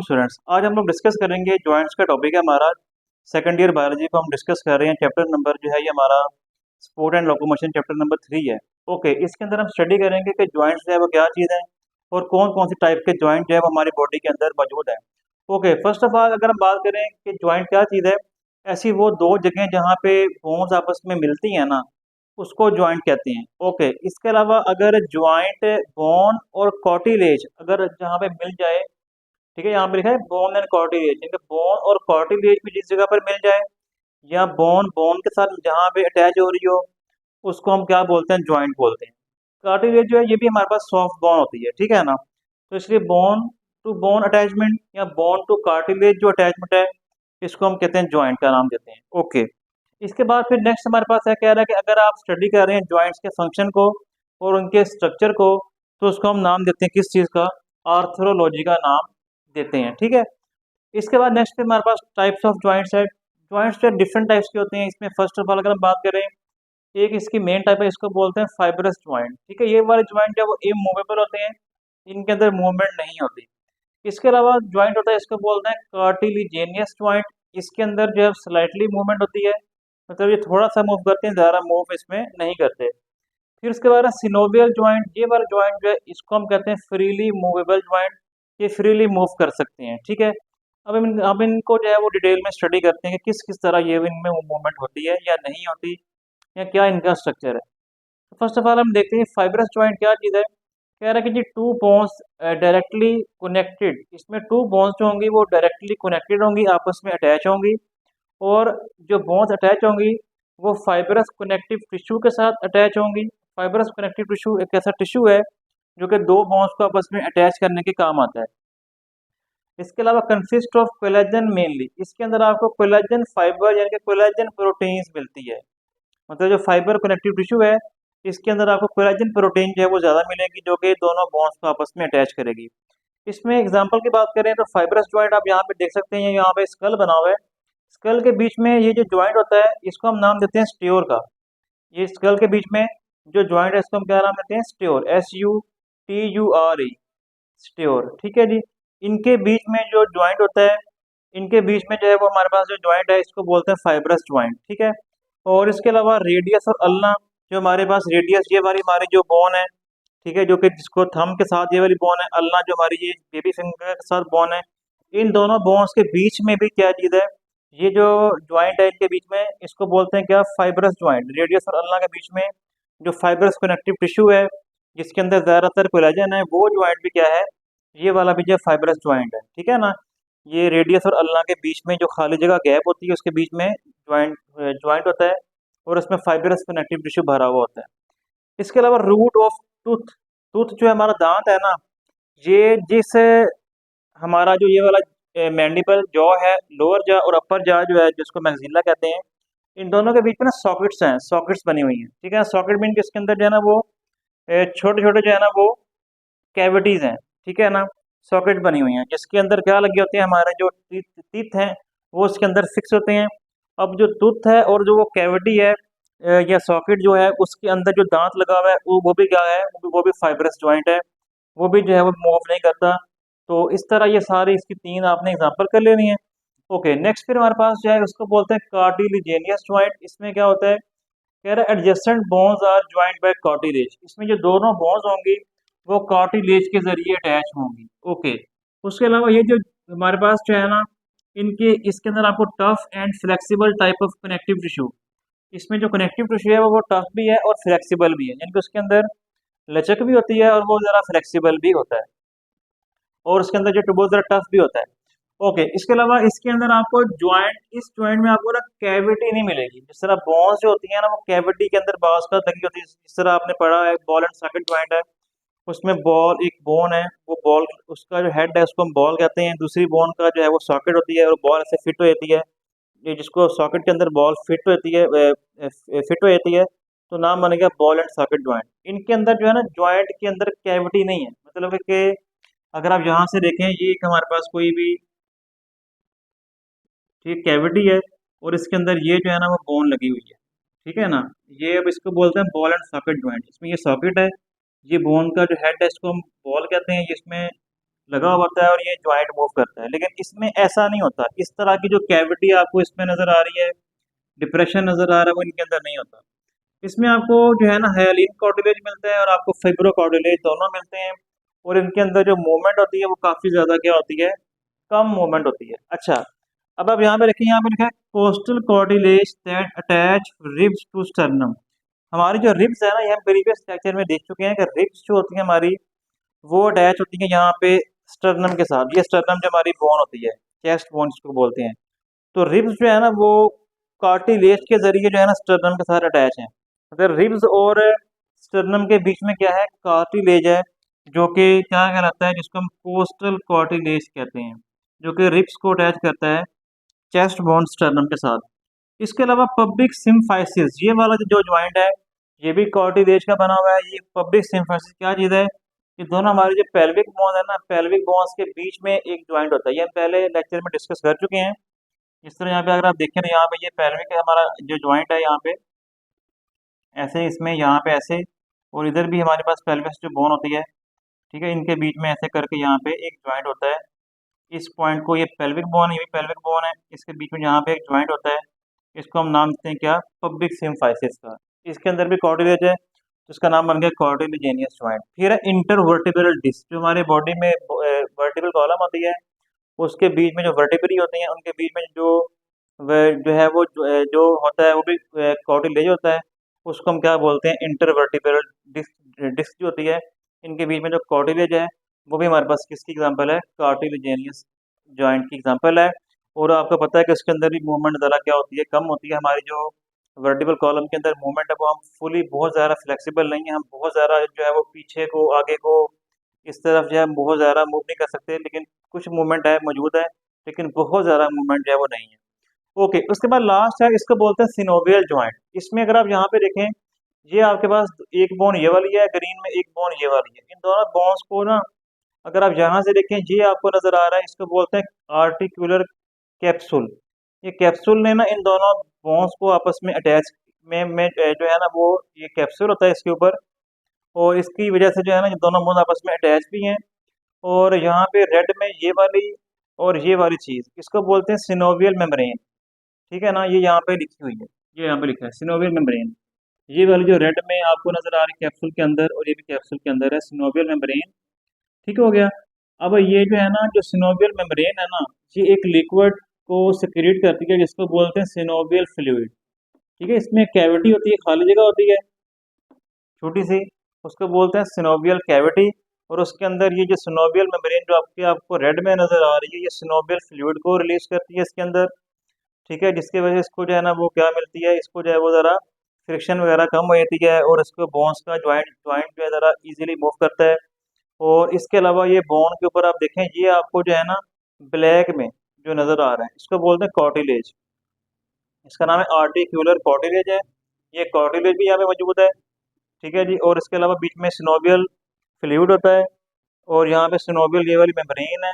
Students, आज हम लोग डिस्कस करेंगे जॉइंट्स का टॉपिक है हमारा। सेकंड ईयर बायोलॉजी को हम डिस्कस कर रहे हैं। चैप्टर नंबर जो है ये हमारा sport and locomotion chapter number 3 है। ओके, इसके अंदर हम स्टडी करेंगे कि जॉइंट्स जो है वो क्या चीज़ है और कौन कौन सी टाइप के जॉइंट जो है वो हमारी बॉडी के अंदर मौजूद है। ओके, फर्स्ट ऑफ ऑल अगर हम बात करें कि जॉइंट क्या चीज़ है, ऐसी वो दो जगह जहाँ पे बोन्स आपस में मिलती हैं ना, उसको जॉइंट कहते हैं। ओके, इसके अलावा अगर जॉइंट बोन और कॉटिलेज अगर जहाँ पे मिल जाए, ठीक है, यहाँ पे लिखा है बोन एंड कॉर्टिलेज, इनके बोन और कॉर्टिलेज भी जिस जगह पर मिल जाए या बोन बोन के साथ जहाँ पे अटैच हो रही हो, उसको हम क्या बोलते हैं, जॉइंट बोलते हैं। कार्टिलेज जो है ये भी हमारे पास सॉफ्ट बोन होती है, ठीक है ना। तो इसलिए बोन टू बोन अटैचमेंट या बोन टू कार्टिलेज जो अटैचमेंट है, इसको हम कहते हैं जॉइंट का नाम देते हैं। ओके, इसके बाद फिर नेक्स्ट हमारे पास है, कह रहा है कि अगर आप स्टडी कर रहे हैं जॉइंट्स के फंक्शन को और उनके स्ट्रक्चर को, तो उसको हम नाम देते हैं किस चीज़ का, आर्थरोलॉजी का नाम देते हैं, ठीक है। इसके बाद नेक्स्ट पे हमारे पास टाइप्स ऑफ जॉइंट्स है। जॉइंट्स जो डिफरेंट टाइप्स के होते हैं। इसमें फर्स्ट ऑफ ऑल अगर हम बात करें, एक इसकी मेन टाइप है, इसको बोलते हैं फाइब्रस जॉइंट, ठीक है। ये वाले जॉइंट जो वो इमूवेबल होते हैं, इनके अंदर मूवमेंट नहीं होती। इसके अलावा जॉइंट होता है, इसको बोलते हैं कार्टिलिजेनियस जॉइंट। इसके अंदर जो है स्लाइटली मूवमेंट होती है, मतलब ये थोड़ा सा मूव करते हैं, ज़्यादा मूव इसमें नहीं करते। फिर उसके बाद सिनोवियल जॉइंट, ये वाला जॉइंट जो है इसको हम कहते हैं फ्रीली मूवेबल जॉइंट। ये फ्रीली मूव कर सकते हैं, ठीक है। अब इनको जो है वो डिटेल में स्टडी करते हैं कि किस किस तरह ये इनमें मूवमेंट होती है या नहीं होती, या क्या इनका स्ट्रक्चर है। तो फर्स्ट ऑफ ऑल हम देखते हैं फाइब्रस जॉइंट क्या चीज़ है। कह रहा है कि जी टू बोन्स डायरेक्टली कनेक्टेड, इसमें टू बोन्स जो होंगी वो डायरेक्टली कनेक्टेड होंगी, आपस में अटैच होंगी। और जो बोन्स अटैच होंगी वो फाइब्रस कनेक्टिव टिश्यू के साथ अटैच होंगी। फाइब्रस कनेक्टिव टिश्यू एक ऐसा टिश्यू है जो कि दो बोन्स को आपस में अटैच करने के काम आता है। इसके अलावा कंसिस्ट ऑफ कोलेजन मेनली, इसके अंदर आपको कोलेजन फाइबर यानी कि कोलेजन प्रोटीन्स मिलती है। मतलब जो फाइबर कनेक्टिव टिश्यू है, इसके अंदर आपको कोलेजन प्रोटीन जो है वो ज़्यादा मिलेगी, जो कि दोनों बोन्स को आपस में अटैच करेगी। इसमें एग्जांपल की बात करें तो फाइब्रस जॉइंट आप यहाँ पे देख सकते हैं, यहाँ पे स्कल बना हुआ है। स्कल के बीच में ये जो जॉइंट होता है, इसको हम नाम देते हैं स्ट्योर का। ये स्कल के बीच में जो जॉइंट है, इसको हम क्या नाम देते हैं, स्ट्योर, SUTURE, स्ट्योर, ठीक है जी। इनके बीच में जो जॉइंट होता है, इनके बीच में जो है वो हमारे पास जो जॉइंट है, इसको बोलते हैं फाइब्रस जॉइंट, ठीक है। और इसके अलावा रेडियस और अल्ना, जो हमारे पास रेडियस ये वाली हमारी जो बोन है, ठीक है, जो कि जिसको थंब के साथ ये वाली बोन है, अल्ना जो हमारी ये बेबी फिंगर के साथ बोन है, इन दोनों बोन्स के बीच में भी क्या चीज़ है, ये जो जॉइंट है इनके बीच में, इसको बोलते हैं क्या, फाइब्रस जॉइंट। रेडियस और अल्ना के बीच में जो फाइब्रस कनेक्टिव टिश्यू है, जिसके अंदर ज़्यादातर कोलेजन है, वो जॉइंट भी क्या है, ये वाला भी जो फाइब्रस जॉइंट है, ठीक है ना। ये रेडियस और अल्ना के बीच में जो खाली जगह गैप होती है, उसके बीच में जॉइंट जॉइंट होता है और उसमें फाइब्रस कनेक्टिव टिश्यू भरा हुआ होता है। इसके अलावा रूट ऑफ टूथ, टूथ जो है हमारा दांत है ना, ये जिस हमारा जो ये वाला मैंडिबल जॉ है, लोअर जॉ और अपर जॉ जो है, जिसको मैक्सिला कहते हैं, इन दोनों के बीच में ना सॉकेट्स हैं, सॉकेट्स बनी हुई हैं, ठीक है। सॉकेट मीन जिसके अंदर जो है ना वो छोटे छोटे जो है ना वो कैविटीज हैं, ठीक है ना। सॉकेट बनी हुई हैं जिसके अंदर क्या लगे होते हैं, हमारे जो टीथ हैं वो उसके अंदर फिक्स होते हैं। अब जो टूथ है और जो वो कैविटी है या सॉकेट जो है, उसके अंदर जो दांत लगा हुआ है, वो भी क्या है, वो भी फाइब्रस जॉइंट है। वो भी जो है वो मूव नहीं करता। तो इस तरह ये सारी इसकी तीन आपने एग्जांपल कर लेनी है। ओके, नेक्स्ट फिर हमारे पास जो है उसको बोलते हैं कार्टिलिजेनियस जॉइंट। इसमें क्या होता है, कह रहा है adjacent bones are joint by cartilage, इसमें जो दोनों बोन्स होंगी वो कार्टिलेज के जरिए अटैच होंगी। ओके, उसके अलावा ये जो हमारे पास जो है ना, इनके इसके अंदर आपको tough and flexible type of connective tissue, इसमें जो कनेक्टिव टिश्यू है वो टफ भी है और फ्लेक्सिबल भी है, यानी कि उसके अंदर लचक भी होती है और वो ज़रा फ्लेक्सिबल भी होता है, और उसके अंदर जो बहुत ज़रा टफ भी होता है। ओके, इसके अलावा इसके अंदर आपको ज्वाइंट, इस ज्वाइंट में आपको ना कैविटी नहीं मिलेगी। जिस तरह बोन्स जो होती है ना, वो कैविटी के अंदर बाउस का लगी होती है। जिस तरह आपने पढ़ा है बॉल एंड सॉकेट ज्वाइंट है, उसमें बॉल एक बोन है, वो बॉल उसका जो हेड है उसको हम बॉल कहते हैं, दूसरी बोन का जो है वो सॉकेट होती है और बॉल ऐसे फिट हो जाती है। ये जिसको सॉकेट के अंदर बॉल फिट होती है, फिट हो जाती है, तो नाम बनेगा बॉल एंड सॉकेट ज्वाइंट। इनके अंदर जो है ना, ज्वाइंट के अंदर कैविटी नहीं है, मतलब है कि अगर आप यहाँ से देखें, ये एक हमारे पास कोई भी, ठीक, कैविटी है और इसके अंदर ये जो है ना वो बोन लगी हुई है, ठीक है ना। ये अब इसको बोलते हैं बॉल एंड सॉकेट ज्वाइंट। इसमें ये सॉकेट है, ये बोन का जो हेड है इसको हम बॉल कहते हैं, इसमें लगा हुआ होता है और ये ज्वाइंट मूव करता है, लेकिन इसमें ऐसा नहीं होता। इस तरह की जो कैविटी आपको इसमें नज़र आ रही है, डिप्रेशन नज़र आ रहा है, वो इनके अंदर नहीं होता। इसमें आपको जो है ना हाइलिन कार्टिलेज मिलता है और आपको फाइब्रो कार्टिलेज दोनों मिलते हैं, और इनके अंदर जो मूवमेंट होती है वो काफ़ी ज़्यादा क्या होती है, कम मूवमेंट होती है। अच्छा, अब आप यहाँ पे देखिए, यहाँ पे लिखा है costal cartilage that attach ribs to sternum. हमारी जो रिब्स है ना, ये हम प्रीवियस लेक्चर में देख चुके हैं कि रिब्स जो होती है हमारी, वो अटैच होती है यहाँ पे स्टर्नम के साथ। ये स्टर्नम जो हमारी बोन होती है, चेस्ट बोन जिसको बोलते हैं, तो रिब्स जो है ना वो कार्टिलेज के जरिए जो है ना स्टर्नम के साथ अटैच हैं। अगर रिब्स और स्टर्नम के बीच में क्या है, कार्टिलेज है, जो कि क्या कहलाता है, जिसको हम कोस्टल कार्टिलेज कहते हैं, जो कि रिब्स को अटैच करता है चेस्ट बोन स्टर्नम के साथ। इसके अलावा पब्लिक सिम्फाइसिस, ये वाला जो ज्वाइंट है, ये भी कार्टिलेज का बना हुआ है। ये पब्लिक सिम्फाइसिस क्या चीज़ है, ये दोनों हमारे जो पेल्विक बोन है ना, पेल्विक बोन्स के बीच में एक ज्वाइंट होता है। ये हम पहले लेक्चर में डिस्कस कर चुके हैं। इस तरह यहाँ पे अगर आप देखें तो यहाँ पे ये पेल्विक है हमारा जो ज्वाइंट है, यहाँ पे ऐसे, इसमें यहाँ पे ऐसे, और इधर भी हमारे पास पेल्विस जो बोन होती है, ठीक है, इनके बीच में ऐसे करके यहाँ पे एक ज्वाइंट होता है। इस पॉइंट को, ये पेल्विक बोन, ये भी पेल्विक बोन है, इसके बीच में यहाँ पे एक ज्वाइंट होता है, इसको हम नाम देते हैं क्या, पब्लिक सिम्फाइसिस का। इसके अंदर भी कार्टिलेज है, जिसका नाम बन गया कार्टिलेजेनियस ज्वाइंट। फिर है इंटरवर्टिब्रल डिस्क, जो हमारे बॉडी में वर्टिब्रल कॉलम होती है, उसके बीच में जो वर्टिब्री होती हैं, उनके बीच में जो है वो जो होता है वो भी कार्टिलेज होता है। उसको हम क्या बोलते हैं, इंटरवर्टिब्रल डिस्क। डिस्क जो होती है, इनके बीच में जो कार्टिलेज है, वो भी हमारे पास किसकी एग्जांपल है, कार्टिलेजेनियस जॉइंट की एग्जांपल है। और आपको पता है कि इसके अंदर भी मूवमेंट ज़रा क्या होती है, कम होती है। हमारी जो वर्टिब्रल कॉलम के अंदर मूवमेंट है, वो हम फुली बहुत ज़्यादा फ्लेक्सिबल नहीं है, हम बहुत ज़्यादा जो है वो पीछे को आगे को इस तरफ जो है बहुत ज़्यादा मूव नहीं कर सकते, लेकिन कुछ मूवमेंट है, मौजूद है, लेकिन बहुत ज़्यादा मूवमेंट जो है वो नहीं है। ओके, उसके बाद लास्ट है, इसको बोलते हैं सिनोवियल ज्वाइंट। इसमें अगर आप यहाँ पे देखें, ये आपके पास एक बोन ये वाली है ग्रीन में, एक बोन ये वाली है। इन दोनों बोन्स को ना अगर आप यहाँ से देखें, ये आपको नजर आ रहा है, इसको बोलते हैं आर्टिकुलर कैप्सूल। ये कैप्सूल ने ना इन दोनों बोन्स को आपस में अटैच में जो है ना वो, ये कैप्सूल होता है इसके ऊपर, और इसकी वजह से जो है ना ये दोनों बोन आपस में अटैच भी हैं। और यहाँ पे रेड में ये वाली और ये वाली चीज़, इसको बोलते हैं सिनोवियल मेम्ब्रेन। ठीक है ना, ये यहाँ पे लिखी हुई है, ये यहाँ पे लिखा है सिनोवियल मेम्ब्रेन। ये वाली जो रेड में आपको नजर आ रही है कैप्सूल के अंदर, और ये भी कैप्सूल के अंदर है, सिनोवियल मेम्ब्रेन। ठीक हो गया। अब ये जो है ना, जो सिनोवियल मेम्ब्रेन है ना, ये एक लिक्विड को सिक्रीट करती है, जिसको बोलते हैं सिनोवियल फ्लूइड। ठीक है, इसमें कैविटी होती है, खाली जगह होती है छोटी सी, उसको बोलते हैं सिनोवियल कैविटी। और उसके अंदर ये जो सिनोवियल मेम्ब्रेन जो आपको रेड में नजर आ रही है, ये सिनोवियल फ्लूइड को रिलीज करती है इसके अंदर। ठीक है, जिसकी वजह से इसको जो है ना वो क्या मिलती है, इसको जो है वो ज़रा फ्रिक्शन वगैरह कम हो जाती है, और इसको बोन्स का ज्वाइंट ज्वाइंट जो है ज़रा इजीली मूव करता है। और इसके अलावा ये बोन के ऊपर आप देखें, ये आपको जो है ना ब्लैक में जो नज़र आ रहा है, इसको बोलते हैं कार्टिलेज। इसका नाम है आर्टिक्यूलर कार्टिलेज है। ये कार्टिलेज भी यहाँ पे मौजूद है। ठीक है जी, और इसके अलावा बीच में सिनोवियल फ्लूइड होता है, और यहाँ पे सिनोवियल ये वाली मेम्ब्रेन है,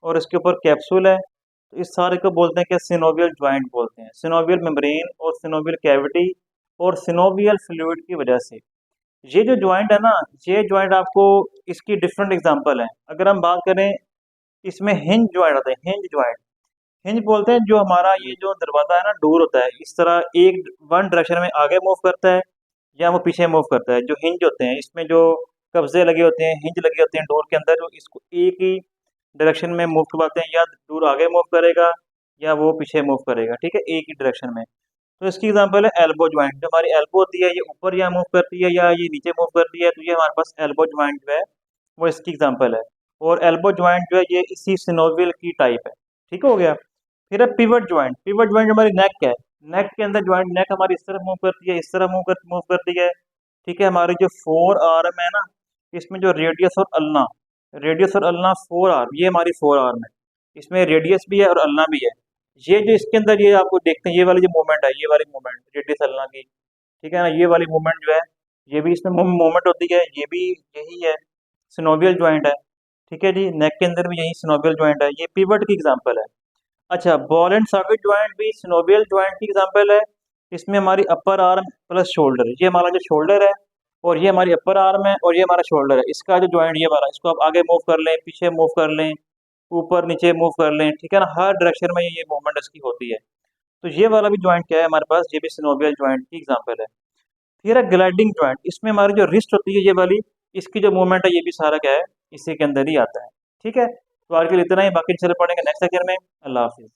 और इसके ऊपर कैप्सूल है। तो इस सारे को बोलते हैं कि सिनोवियल ज्वाइंट बोलते हैं, सिनोवियल मेम्ब्रेन और सिनोवियल कैविटी और सिनोवियल फ्लूइड की वजह से। ये जो ज्वाइंट है ना, ये ज्वाइंट आपको, इसकी डिफरेंट एग्जांपल है। अगर हम बात करें, इसमें हिंज ज्वाइंट होता है, हिंज ज्वाइंट। हिंज बोलते हैं जो हमारा ये जो दरवाजा है ना, डोर होता है, इस तरह एक वन डायरेक्शन में आगे मूव करता है या वो पीछे मूव करता है। जो हिंज होते हैं, इसमें जो कब्जे लगे होते हैं, हिंज लगे होते हैं डोर के अंदर, जो इसको एक ही डायरेक्शन में मूव करवाते हैं, या डोर आगे मूव करेगा या वो पीछे मूव करेगा। ठीक है, एक ही डायरेक्शन में। तो इसकी एग्जांपल है एल्बो ज्वाइंट। जो हमारी एल्बो होती है, ये ऊपर या मूव करती है या ये नीचे मूव करती है, तो ये हमारे पास एल्बो ज्वाइंट जो है वो इसकी एग्जांपल है। और एल्बो ज्वाइंट जो है ये इसी सिनोवियल की टाइप है। ठीक हो गया। फिर है पिवट ज्वाइंट। पिवट ज्वाइंट हमारी नेक है, नेक के अंदर ज्वाइंट, नेक हमारी इस तरफ मूव करती है, इस तरफ मूव करती है। ठीक है, हमारी जो फोर आर्म है ना, इसमें जो रेडियस और अल्ना, रेडियस और अल्ना फोर आर्म, ये हमारी फोर आर्म है, इसमें रेडियस भी है और अल्ना भी है। ये जो इसके अंदर ये आपको देखते हैं, ये वाली जो मूवमेंट है, ये वाली मूवमेंट रेडियस अल्ना की, ठीक है ना, ये वाली मूवमेंट जो है, ये भी इसमें मूवमेंट होती है, ये भी यही है, सिनोवियल ज्वाइंट है। ठीक है जी, नेक के अंदर भी यही सिनोवियल ज्वाइंट है, ये पिवट की एग्जांपल है। अच्छा, बॉल एंड सॉकेट ज्वाइंट भी सिनोवियल ज्वाइंट की एग्जांपल है। इसमें हमारी अपर आर्म प्लस शोल्डर, ये हमारा जो शोल्डर है और ये हमारी अपर आर्म है और ये हमारा शोल्डर है। इसका जो जॉइंट ये वाला, इसको आप आगे मूव कर लें, पीछे मूव कर लें, ऊपर नीचे मूव कर लें, ठीक है ना, हर डायरेक्शन में ये मूवमेंट इसकी होती है। तो ये वाला भी जॉइंट क्या है हमारे पास, ये भी सिनोवियल जॉइंट की एग्जांपल है। फिर है ग्लाइडिंग जॉइंट, इसमें हमारी जो रिस्ट होती है ये वाली, इसकी जो मूवमेंट है ये भी सारा क्या है, इसी के अंदर ही आता है। ठीक है, तो आज के लिए इतना ही, बाकी चल पड़ेंगे नेक्स्ट लेक्चर में। अल्लाह हाफिज़।